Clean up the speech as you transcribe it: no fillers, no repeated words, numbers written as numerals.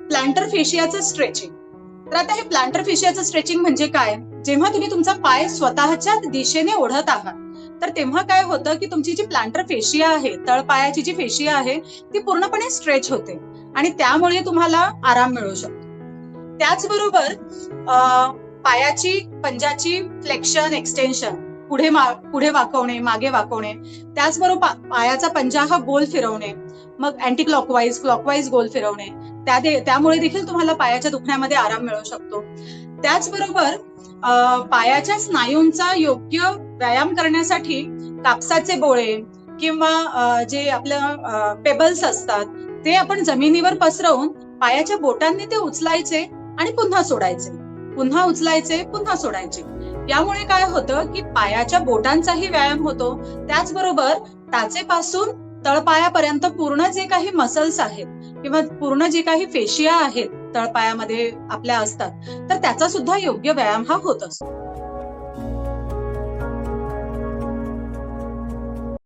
Planter फेशियाचं stretching. तर आता हे प्लांटर फेशियाचं स्ट्रेचिंग म्हणजे काय? जेव्हा तुम्ही तुमचा पाय स्वतःच्या दिशेने ओढत आहात, तर तेव्हा काय होतं की तुमची जी प्लांटर फेशिया आहे, तळपायाची जी फेशिया आहे, ती पूर्णपणे स्ट्रेच होते आणि त्यामुळे तुम्हाला आराम मिळू शकतो. त्याचबरोबर पायाची पंजाची फ्लेक्शन एक्सटेन्शन, पुढे वाकवणे, मागे वाकवणे, त्याचबरोबर पायाचा पंजा हा गोल फिरवणे, मग अँटी क्लॉकवाईज गोल फिरवणे, त्यामुळे देखील तुम्हाला पायाच्या दुखण्यामध्ये आराम मिळू शकतो. त्याचबरोबर पायाच्या स्नायूंचा योग्य व्यायाम करण्यासाठी कापसाचे बोळे किंवा जे आपलं पेबल्स असतात ते आपण जमिनीवर पसरवून पायाच्या बोटांनी ते उचलायचे आणि पुन्हा सोडायचे, पुन्हा उचलायचे, पुन्हा सोडायचे. यामुळे काय होतं की पायाच्या बोटांचाही व्यायाम होतो, त्याचबरोबर टाचेपासून तळपायापर्यंत पूर्ण जे काही मसल्स आहेत किंवा पूर्ण जे काही फेशिया आहेत तळपायामध्ये आपल्या असतात, तर त्याचा सुद्धा योग्य व्यायाम हा होत असतो.